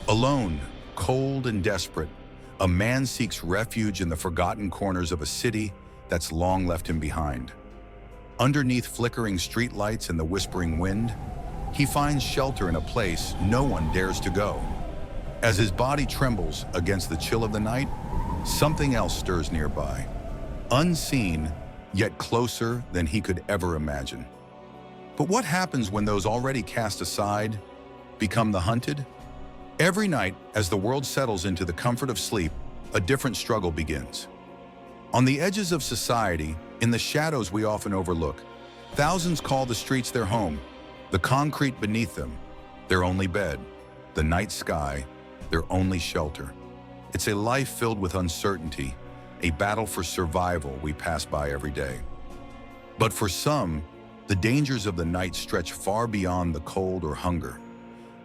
Alone, cold and desperate, a man seeks refuge in the forgotten corners of a city that's long left him behind. Underneath flickering streetlights and the whispering wind, he finds shelter in a place no one dares to go. As his body trembles against the chill of the night, something else stirs nearby, unseen, yet closer than he could ever imagine. But what happens when those already cast aside become the hunted? Every night, as the world settles into the comfort of sleep, a different struggle begins. On the edges of society, in the shadows we often overlook, thousands call the streets their home, the concrete beneath them, their only bed, the night sky, their only shelter. It's a life filled with uncertainty, a battle for survival we pass by every day. But for some, the dangers of the night stretch far beyond the cold or hunger.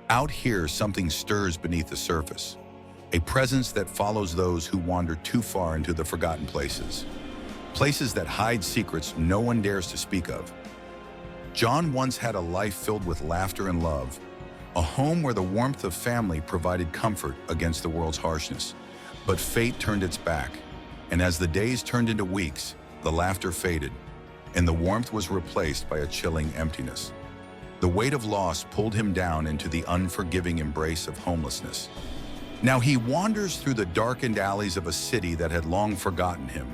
Out here, something stirs beneath the surface, a presence that follows those who wander too far into the forgotten places, places that hide secrets no one dares to speak of. John once had a life filled with laughter and love, a home where the warmth of family provided comfort against the world's harshness. But fate turned its back, and as the days turned into weeks, the laughter faded, and the warmth was replaced by a chilling emptiness. The weight of loss pulled him down into the unforgiving embrace of homelessness. Now he wanders through the darkened alleys of a city that had long forgotten him,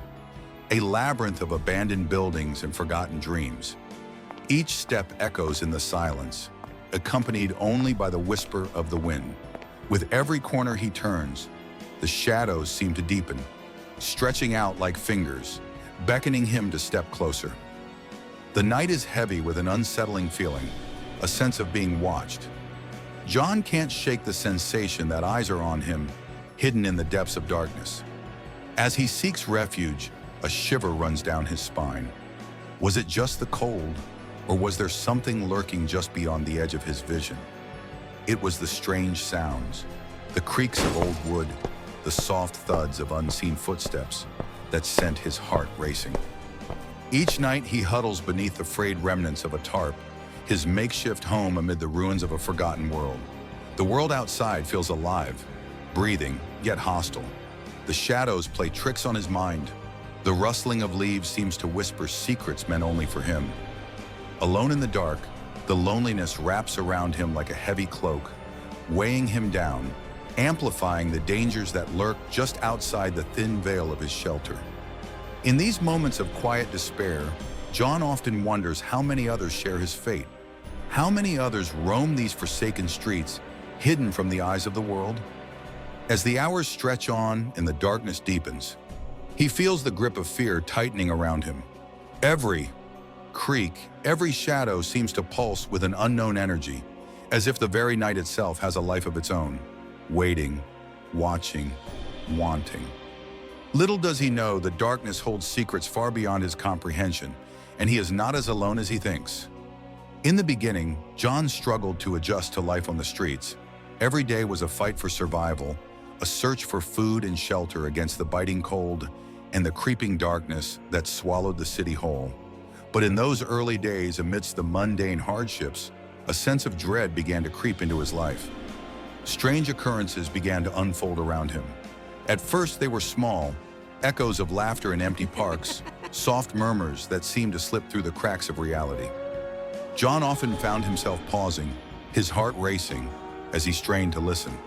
a labyrinth of abandoned buildings and forgotten dreams. Each step echoes in the silence, accompanied only by the whisper of the wind. With every corner he turns, the shadows seem to deepen, stretching out like fingers, beckoning him to step closer. The night is heavy with an unsettling feeling, a sense of being watched. John can't shake the sensation that eyes are on him, hidden in the depths of darkness. As he seeks refuge, a shiver runs down his spine. Was it just the cold, or was there something lurking just beyond the edge of his vision? It was the strange sounds, the creaks of old wood, the soft thuds of unseen footsteps that sent his heart racing. Each night he huddles beneath the frayed remnants of a tarp, his makeshift home amid the ruins of a forgotten world. The world outside feels alive, breathing, yet hostile. The shadows play tricks on his mind. The rustling of leaves seems to whisper secrets meant only for him. Alone in the dark, the loneliness wraps around him like a heavy cloak, weighing him down, amplifying the dangers that lurk just outside the thin veil of his shelter. In these moments of quiet despair, John often wonders how many others share his fate. How many others roam these forsaken streets, hidden from the eyes of the world? As the hours stretch on and the darkness deepens, he feels the grip of fear tightening around him. Every creak, every shadow seems to pulse with an unknown energy, as if the very night itself has a life of its own, waiting, watching, wanting. Little does he know the darkness holds secrets far beyond his comprehension, and he is not as alone as he thinks. In the beginning, John struggled to adjust to life on the streets. Every day was a fight for survival, a search for food and shelter against the biting cold and the creeping darkness that swallowed the city whole. But in those early days, amidst the mundane hardships, a sense of dread began to creep into his life. Strange occurrences began to unfold around him. At first, they were small, echoes of laughter in empty parks, soft murmurs that seemed to slip through the cracks of reality. John often found himself pausing, his heart racing, as he strained to listen.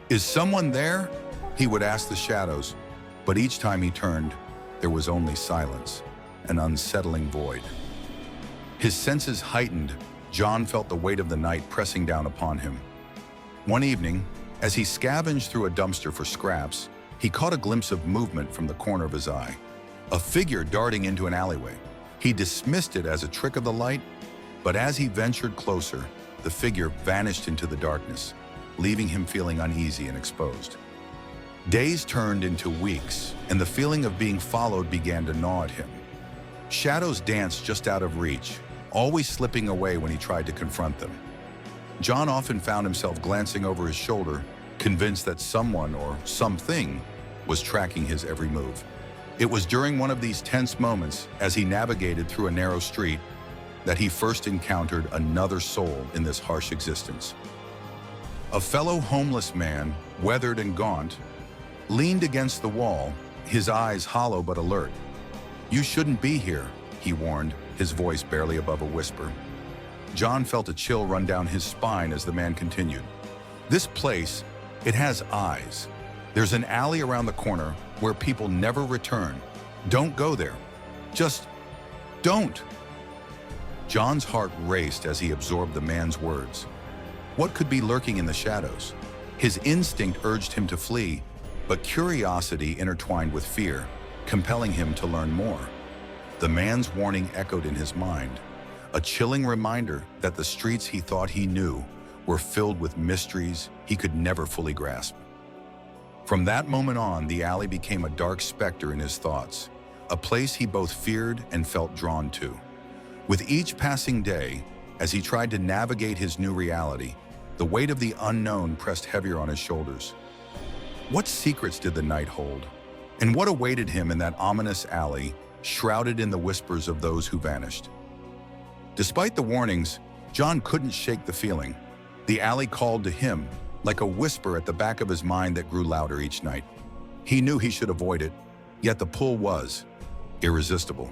"Is someone there?" he would ask the shadows, but each time he turned, there was only silence, an unsettling void. His senses heightened, John felt the weight of the night pressing down upon him. One evening, as he scavenged through a dumpster for scraps, he caught a glimpse of movement from the corner of his eye. A figure darting into an alleyway. He dismissed it as a trick of the light, but as he ventured closer, the figure vanished into the darkness, leaving him feeling uneasy and exposed. Days turned into weeks, and the feeling of being followed began to gnaw at him. Shadows danced just out of reach, always slipping away when he tried to confront them. John often found himself glancing over his shoulder, convinced that someone or something was tracking his every move. It was during one of these tense moments, as he navigated through a narrow street, that he first encountered another soul in this harsh existence. A fellow homeless man, weathered and gaunt, leaned against the wall, his eyes hollow but alert. "You shouldn't be here," he warned, his voice barely above a whisper. John felt a chill run down his spine as the man continued. "This place, it has eyes. There's an alley around the corner where people never return. Don't go there. Just don't." John's heart raced as he absorbed the man's words. What could be lurking in the shadows? His instinct urged him to flee, but curiosity intertwined with fear, compelling him to learn more. The man's warning echoed in his mind, a chilling reminder that the streets he thought he knew were filled with mysteries he could never fully grasp. From that moment on, the alley became a dark specter in his thoughts, a place he both feared and felt drawn to. With each passing day, as he tried to navigate his new reality, the weight of the unknown pressed heavier on his shoulders. What secrets did the night hold? And what awaited him in that ominous alley, shrouded in the whispers of those who vanished? Despite the warnings, John couldn't shake the feeling. The alley called to him, like a whisper at the back of his mind that grew louder each night. He knew he should avoid it, yet the pull was irresistible.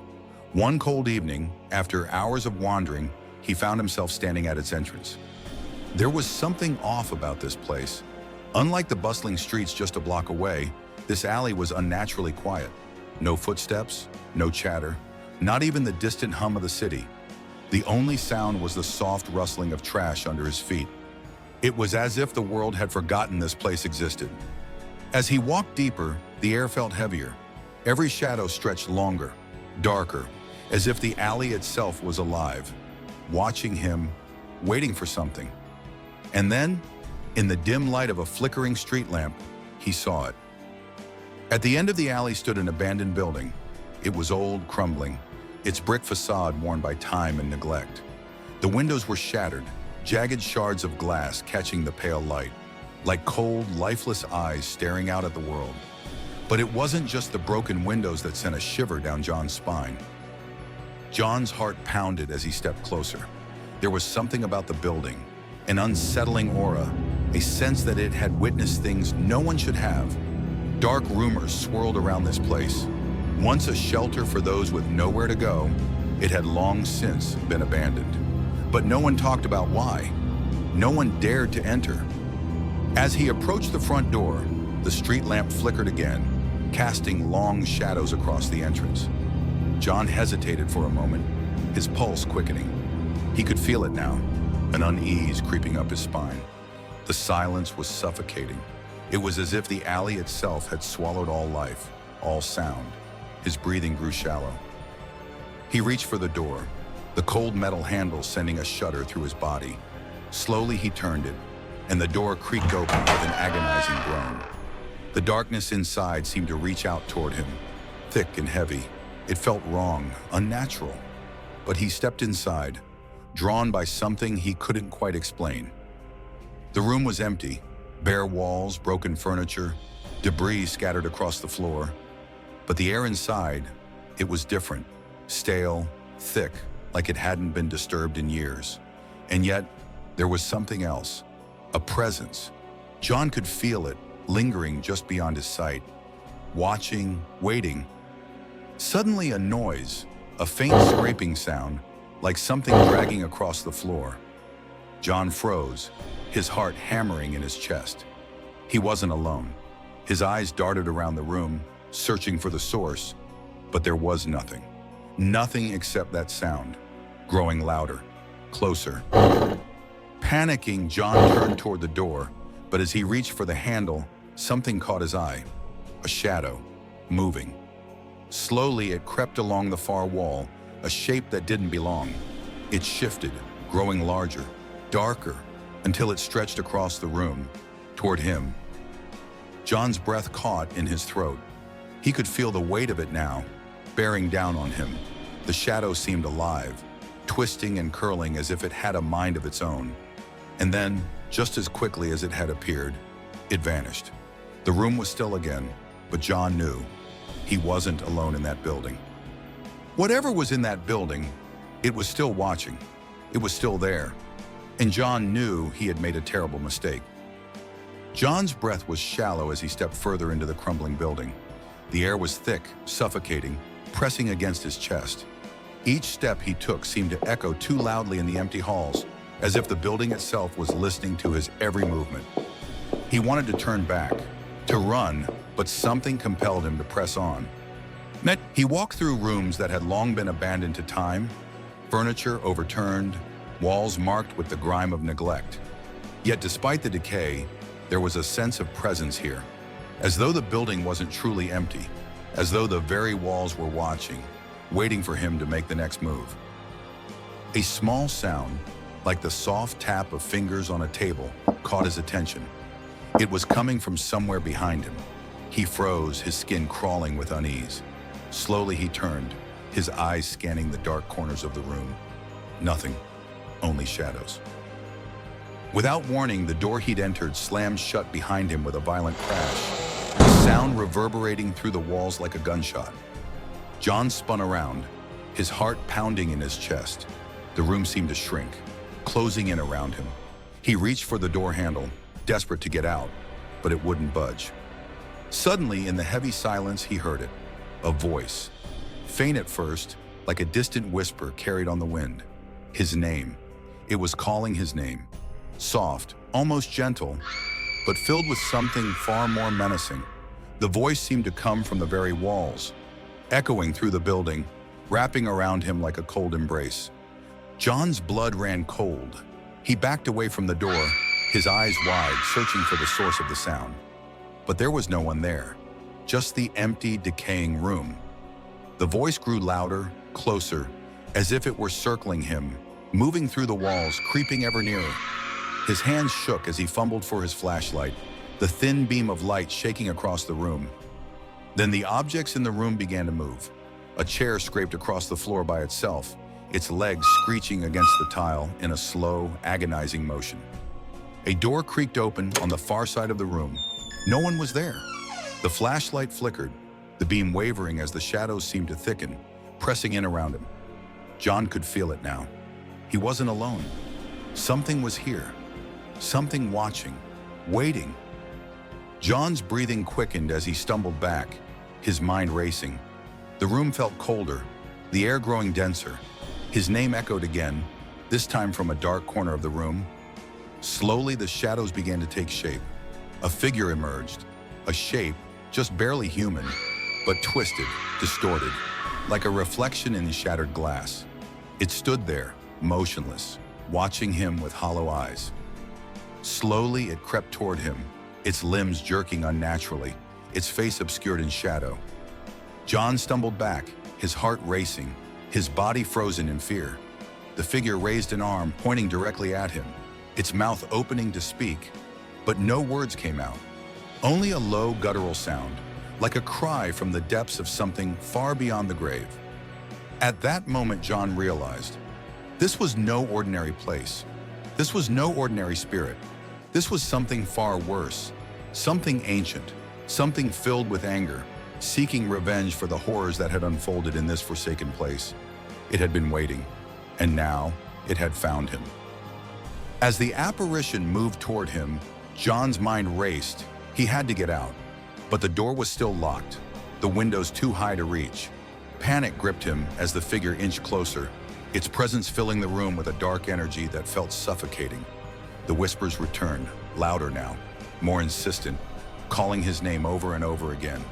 One cold evening, after hours of wandering, he found himself standing at its entrance. There was something off about this place. Unlike the bustling streets just a block away, this alley was unnaturally quiet. No footsteps, no chatter, not even the distant hum of the city. The only sound was the soft rustling of trash under his feet. It was as if the world had forgotten this place existed. As he walked deeper, the air felt heavier. Every shadow stretched longer, darker, as if the alley itself was alive, watching him, waiting for something. And then, in the dim light of a flickering street lamp, he saw it. At the end of the alley stood an abandoned building. It was old, crumbling, its brick facade worn by time and neglect. The windows were shattered, jagged shards of glass catching the pale light, like cold, lifeless eyes staring out at the world. But it wasn't just the broken windows that sent a shiver down John's spine. John's heart pounded as he stepped closer. There was something about the building, an unsettling aura, a sense that it had witnessed things no one should have. Dark rumors swirled around this place. Once a shelter for those with nowhere to go, it had long since been abandoned. But no one talked about why. No one dared to enter. As he approached the front door, the street lamp flickered again, casting long shadows across the entrance. John hesitated for a moment, his pulse quickening. He could feel it now, an unease creeping up his spine. The silence was suffocating. It was as if the alley itself had swallowed all life, all sound. His breathing grew shallow. He reached for the door, the cold metal handle sending a shudder through his body. Slowly he turned it, and the door creaked open with an agonizing groan. The darkness inside seemed to reach out toward him, thick and heavy. It felt wrong, unnatural. But he stepped inside, drawn by something he couldn't quite explain. The room was empty, bare walls, broken furniture, debris scattered across the floor. But the air inside, it was different, stale, thick, like it hadn't been disturbed in years. And yet, there was something else, a presence. John could feel it, lingering just beyond his sight, watching, waiting. Suddenly a noise, a faint scraping sound, like something dragging across the floor. John froze, his heart hammering in his chest. He wasn't alone. His eyes darted around the room, searching for the source, but there was nothing. Nothing except that sound, growing louder, closer. Panicking, John turned toward the door, but as he reached for the handle, something caught his eye. A shadow, moving. Slowly, it crept along the far wall, a shape that didn't belong. It shifted, growing larger, darker, until it stretched across the room, toward him. John's breath caught in his throat. He could feel the weight of it now, bearing down on him. The shadow seemed alive, twisting and curling as if it had a mind of its own. And then, just as quickly as it had appeared, it vanished. The room was still again, but John knew he wasn't alone in that building. Whatever was in that building, it was still watching. It was still there. And John knew he had made a terrible mistake. John's breath was shallow as he stepped further into the crumbling building. The air was thick, suffocating, pressing against his chest. Each step he took seemed to echo too loudly in the empty halls, as if the building itself was listening to his every movement. He wanted to turn back, to run, but something compelled him to press on. He walked through rooms that had long been abandoned to time, furniture overturned, walls marked with the grime of neglect. Yet despite the decay, there was a sense of presence here, as though the building wasn't truly empty, as though the very walls were watching, waiting for him to make the next move. A small sound, like the soft tap of fingers on a table, caught his attention. It was coming from somewhere behind him. He froze, his skin crawling with unease. Slowly he turned, his eyes scanning the dark corners of the room. Nothing, only shadows. Without warning, the door he'd entered slammed shut behind him with a violent crash, the sound reverberating through the walls like a gunshot. John spun around, his heart pounding in his chest. The room seemed to shrink, closing in around him. He reached for the door handle, desperate to get out, but it wouldn't budge. Suddenly, in the heavy silence, he heard it. A voice, faint at first, like a distant whisper carried on the wind. His name. It was calling his name. Soft, almost gentle, but filled with something far more menacing. The voice seemed to come from the very walls, echoing through the building, wrapping around him like a cold embrace. John's blood ran cold. He backed away from the door, his eyes wide, searching for the source of the sound. But there was no one there, just the empty, decaying room. The voice grew louder, closer, as if it were circling him, moving through the walls, creeping ever nearer. His hands shook as he fumbled for his flashlight, the thin beam of light shaking across the room. Then the objects in the room began to move. A chair scraped across the floor by itself, its legs screeching against the tile in a slow, agonizing motion. A door creaked open on the far side of the room. No one was there. The flashlight flickered, the beam wavering as the shadows seemed to thicken, pressing in around him. John could feel it now. He wasn't alone. Something was here. Something watching, waiting. John's breathing quickened as he stumbled back, his mind racing. The room felt colder, the air growing denser. His name echoed again, this time from a dark corner of the room. Slowly, the shadows began to take shape. A figure emerged, a shape just barely human, but twisted, distorted, like a reflection in shattered glass. It stood there, motionless, watching him with hollow eyes. Slowly, it crept toward him, its limbs jerking unnaturally, its face obscured in shadow. John stumbled back, his heart racing, his body frozen in fear. The figure raised an arm, pointing directly at him, its mouth opening to speak, but no words came out. Only a low guttural sound, like a cry from the depths of something far beyond the grave. At that moment, John realized, this was no ordinary place. This was no ordinary spirit. This was something far worse, something ancient, something filled with anger, seeking revenge for the horrors that had unfolded in this forsaken place. It had been waiting, and now it had found him. As the apparition moved toward him, John's mind raced. He had to get out, but the door was still locked, the windows too high to reach. Panic gripped him as the figure inched closer, its presence filling the room with a dark energy that felt suffocating. The whispers returned, louder now, more insistent, calling his name over and over again.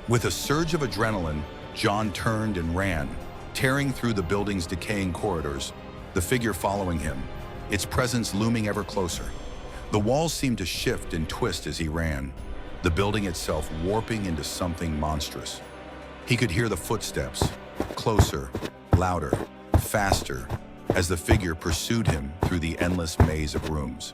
With a surge of adrenaline, John turned and ran, tearing through the building's decaying corridors, the figure following him, its presence looming ever closer. The walls seemed to shift and twist as he ran, the building itself warping into something monstrous. He could hear the footsteps, closer, louder, faster, as the figure pursued him through the endless maze of rooms.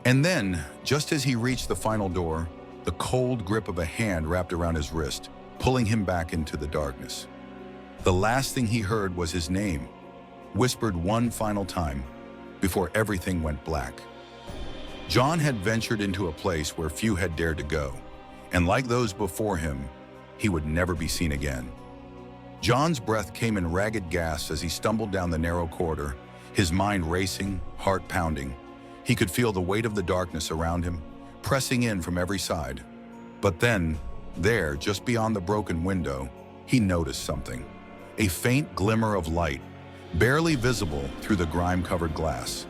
And then, just as he reached the final door, the cold grip of a hand wrapped around his wrist, pulling him back into the darkness. The last thing he heard was his name, whispered one final time, before everything went black. John had ventured into a place where few had dared to go, and like those before him, he would never be seen again. John's breath came in ragged gasps as he stumbled down the narrow corridor, his mind racing, heart pounding. He could feel the weight of the darkness around him, pressing in from every side. But then, there, just beyond the broken window, he noticed something. A faint glimmer of light, barely visible through the grime-covered glass.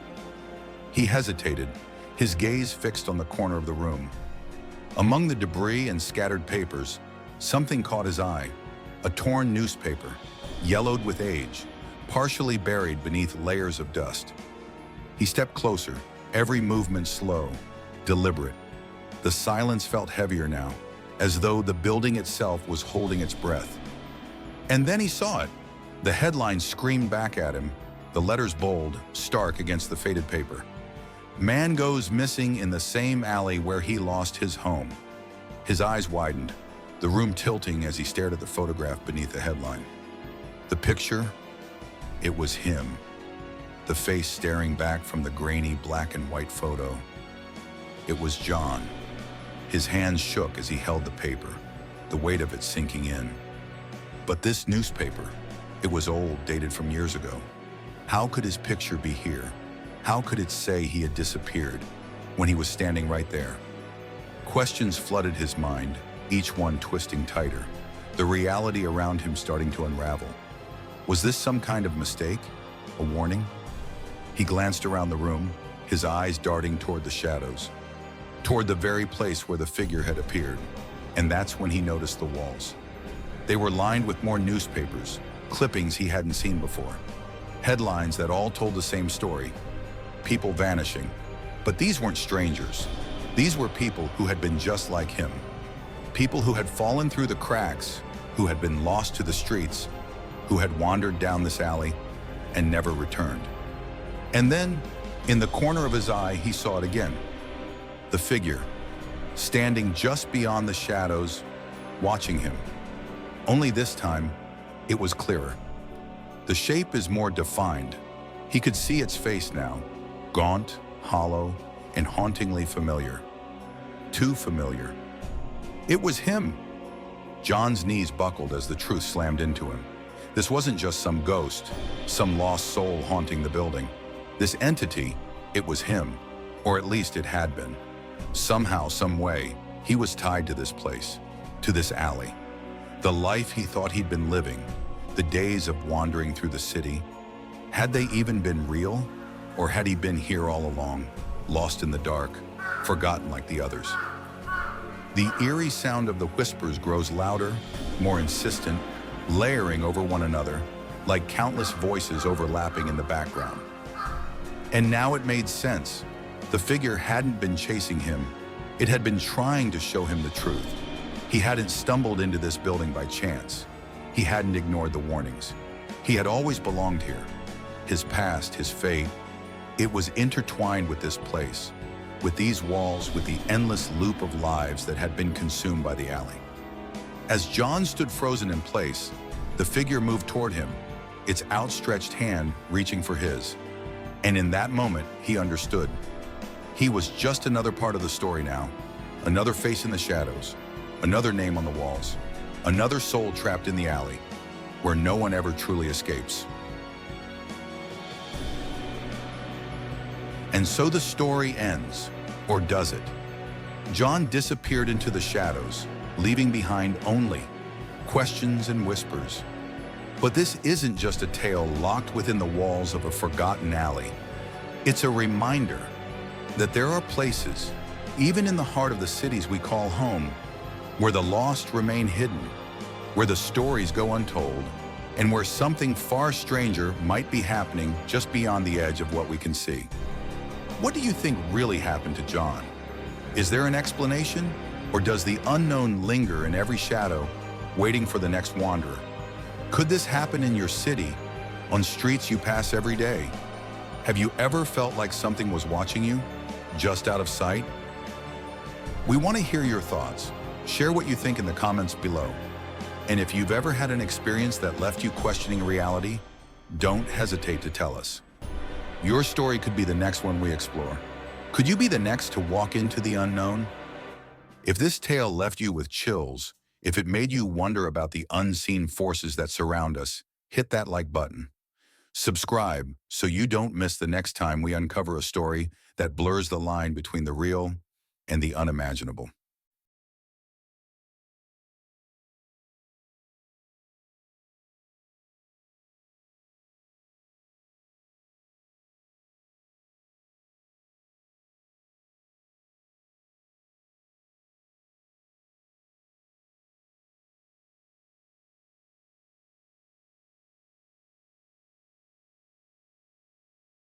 He hesitated, his gaze fixed on the corner of the room. Among the debris and scattered papers, something caught his eye. A torn newspaper, yellowed with age, partially buried beneath layers of dust. He stepped closer, every movement slow, deliberate. The silence felt heavier now, as though the building itself was holding its breath. And then he saw it. The headline screamed back at him, the letters bold, stark against the faded paper. Man goes missing in the same alley where he lost his home. His eyes widened, the room tilting as he stared at the photograph beneath the headline. The picture, it was him. The face staring back from the grainy black and white photo. It was John. His hands shook as he held the paper, the weight of it sinking in. But this newspaper, it was old, dated from years ago. How could his picture be here? How could it say he had disappeared when he was standing right there? Questions flooded his mind, each one twisting tighter, the reality around him starting to unravel. Was this some kind of mistake? A warning? He glanced around the room, his eyes darting toward the shadows, toward the very place where the figure had appeared. And that's when he noticed the walls. They were lined with more newspapers, clippings he hadn't seen before. Headlines that all told the same story. People vanishing. But these weren't strangers. These were people who had been just like him. People who had fallen through the cracks, who had been lost to the streets, who had wandered down this alley and never returned. And then, in the corner of his eye, he saw it again. The figure, standing just beyond the shadows, watching him. Only this time, it was clearer. The shape is more defined. He could see its face now, gaunt, hollow, and hauntingly familiar. Too familiar. It was him. John's knees buckled as the truth slammed into him. This wasn't just some ghost, some lost soul haunting the building. This entity, it was him, or at least it had been. Somehow, some way, he was tied to this place, to this alley. The life he thought he'd been living, the days of wandering through the city, had they even been real? Or had he been here all along, lost in the dark, forgotten like the others? The eerie sound of the whispers grows louder, more insistent, layering over one another, like countless voices overlapping in the background. And now it made sense. The figure hadn't been chasing him. It had been trying to show him the truth. He hadn't stumbled into this building by chance. He hadn't ignored the warnings. He had always belonged here. His past, his fate, it was intertwined with this place, with these walls, with the endless loop of lives that had been consumed by the alley. As John stood frozen in place, the figure moved toward him, its outstretched hand reaching for his. And in that moment, he understood. He was just another part of the story now, another face in the shadows, another name on the walls, another soul trapped in the alley, where no one ever truly escapes. And so the story ends, or does it? John disappeared into the shadows, leaving behind only questions and whispers. But this isn't just a tale locked within the walls of a forgotten alley. It's a reminder that there are places, even in the heart of the cities we call home, where the lost remain hidden, where the stories go untold, and where something far stranger might be happening just beyond the edge of what we can see. What do you think really happened to John? Is there an explanation, or does the unknown linger in every shadow, waiting for the next wanderer? Could this happen in your city, on streets you pass every day? Have you ever felt like something was watching you, just out of sight? We want to hear your thoughts. Share what you think in the comments below. And if you've ever had an experience that left you questioning reality, don't hesitate to tell us. Your story could be the next one we explore. Could you be the next to walk into the unknown? If this tale left you with chills, if it made you wonder about the unseen forces that surround us, hit that like button. Subscribe so you don't miss the next time we uncover a story that blurs the line between the real and the unimaginable.